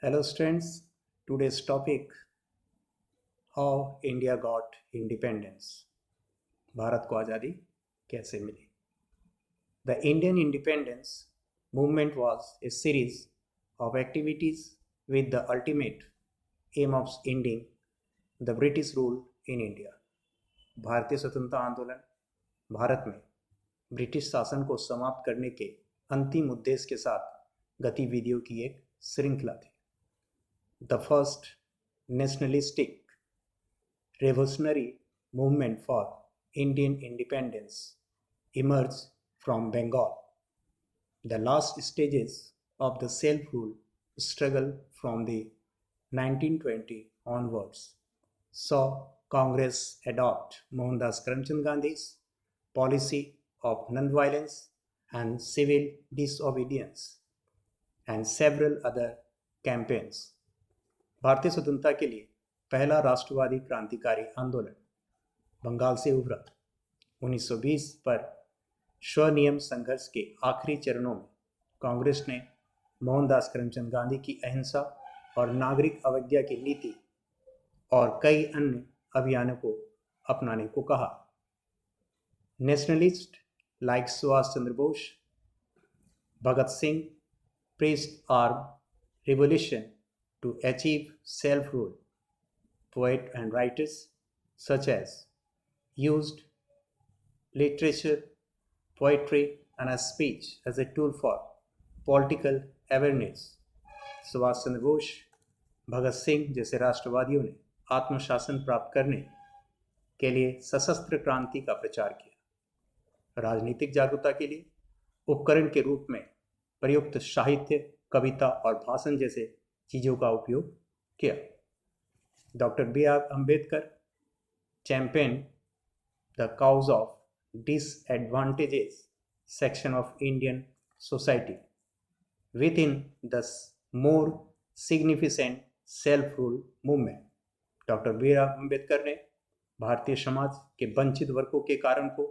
Hello students, today's topic how India got independence. Bharat को आज़ादी कैसे मिली? The Indian independence movement was a series of activities with the ultimate aim of ending the British rule in India. भारतीय स्वतंत्रता आंदोलन भारत में British शासन को समाप्त करने के अंतिम उद्देश्य के साथ गतिविधियों की एक श्रृंखला थी. The first nationalistic revolutionary movement for Indian independence emerged from Bengal. The last stages of the self-rule struggle from the 1920 onwards saw Congress adopt Mohandas Karamchand Gandhi's policy of non-violence and civil disobedience and several other campaigns. भारतीय स्वतंत्रता के लिए पहला राष्ट्रवादी क्रांतिकारी आंदोलन बंगाल से उभरा. 1920 पर स्वनियम संघर्ष के आखिरी चरणों में कांग्रेस ने मोहनदास करमचंद गांधी की अहिंसा और नागरिक अवज्ञा की नीति और कई अन्य अभियानों को अपनाने को कहा. Nationalist like Subhash Chandra Bose, Bhagat Singh preached armed revolution to achieve self-rule. Poets and writers such as used literature, poetry, and a speech as a tool for political awareness. Subhash Chandra Bose, Bhagat Singh जैसे राष्ट्रवादियों ने आत्मशासन प्राप्त करने के लिए सशस्त्र क्रांति का प्रचार किया. राजनीतिक जागरूकता के लिए उपकरण के रूप में प्रयुक्त साहित्य, कविता और भाषण जैसे चीज़ों का उपयोग किया. Doctor B R Ambedkar champion the cause of disadvantages section of Indian society with in the more significant self rule movement. Doctor B R Ambedkar ने भारतीय समाज के वंचित वर्गों के कारण को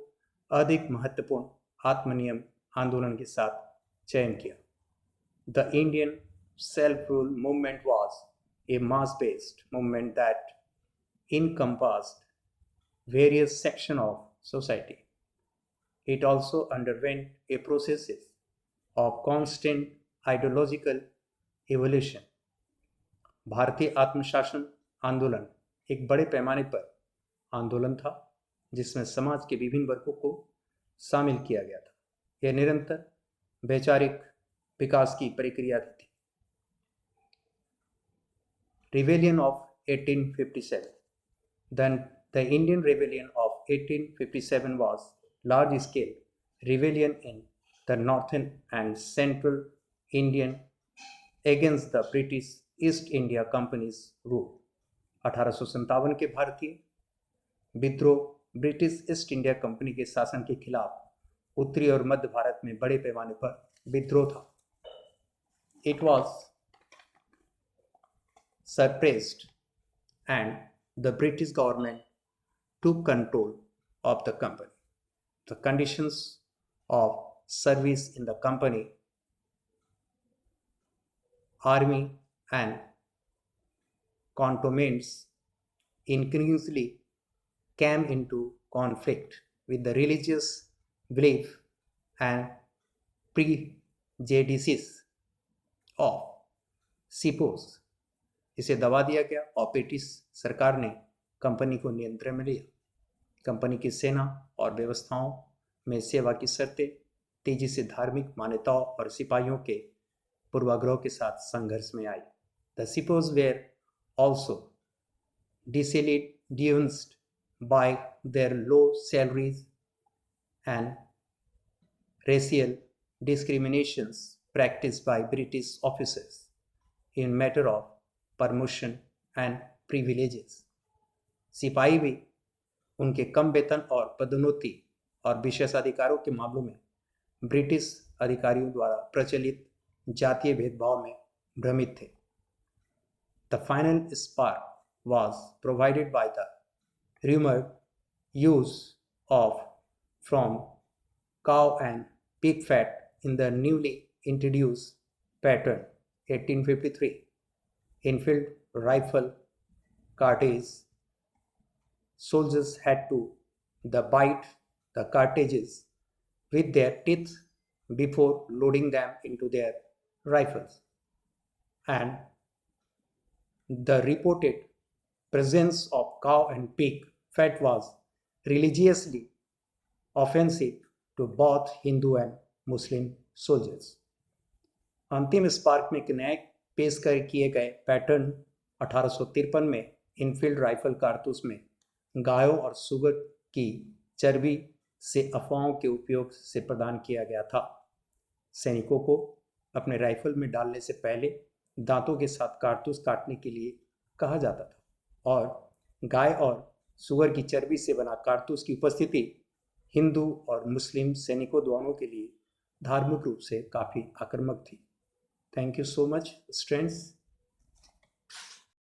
अधिक महत्वपूर्ण आत्मनियम आंदोलन के साथ चयन किया. The Indian self-rule movement was a mass-based movement that encompassed various sections of society. It also underwent a process of constant ideological evolution. भारतीय आत्मशासन आंदोलन एक बड़े पैमाने पर आंदोलन था जिसमें समाज के विभिन्न वर्गों को शामिल किया गया था. यह निरंतर वैचारिक विकास की प्रक्रिया थी. Rebellion of 1857. Then the Indian Rebellion of 1857 was large-scale rebellion in the northern and central Indian against the British East India Company's rule. 1857 के भारतीय विद्रोह ब्रिटिश ईस्ट इंडिया कंपनी के शासन के खिलाफ उत्तरी और मध्य भारत में बड़े पैमाने पर विद्रोह था. It was suppressed and the British government took control of the company. The conditions of service in the company, army and cantonments increasingly came into conflict with the religious belief and prejudices of सीपोज. इसे दबा दिया गया और British सरकार ने company को नियंत्रण में लिया. कंपनी की सेना और व्यवस्थाओं में सेवा की शर्तें तेजी से धार्मिक मान्यताओं और सिपाहियों के पूर्वाग्रह के साथ संघर्ष में आई. The sepoys were also disillusioned by their low salaries and racial discriminations practiced by British officers in matter of promotion and privileges. सिपाही भी उनके कम वेतन और पदोन्नति और विशेषाधिकारों के मामलों में ब्रिटिश अधिकारियों द्वारा प्रचलित जातीय भेदभाव में भ्रमित थे. The final spark was provided by the rumored use of from cow and pig fat in the newly introduced pattern 1853 infield rifle cartridge, soldiers had to bite the cartridges with their teeth before loading them into their rifles. And the reported presence of cow and pig fat was religiously offensive to both Hindu and Muslim soldiers. अंतिम spark में एक नए पेश किए गए pattern 1853 में Enfield rifle कारतूस में गायों और सुगर की चर्बी से अफवाहों के उपयोग से प्रदान किया गया था। सैनिकों को अपने राइफल में डालने से पहले दांतों के साथ कारतूस काटने के लिए कहा जाता था और गाय और सुअर की चर्बी से बना कारतूस की उपस्थिति हिंदू और मुस्लिम सैनिकों दोनों के लिए धार्मिक रूप से काफ़ी आक्रामक थी। Thank you so much students.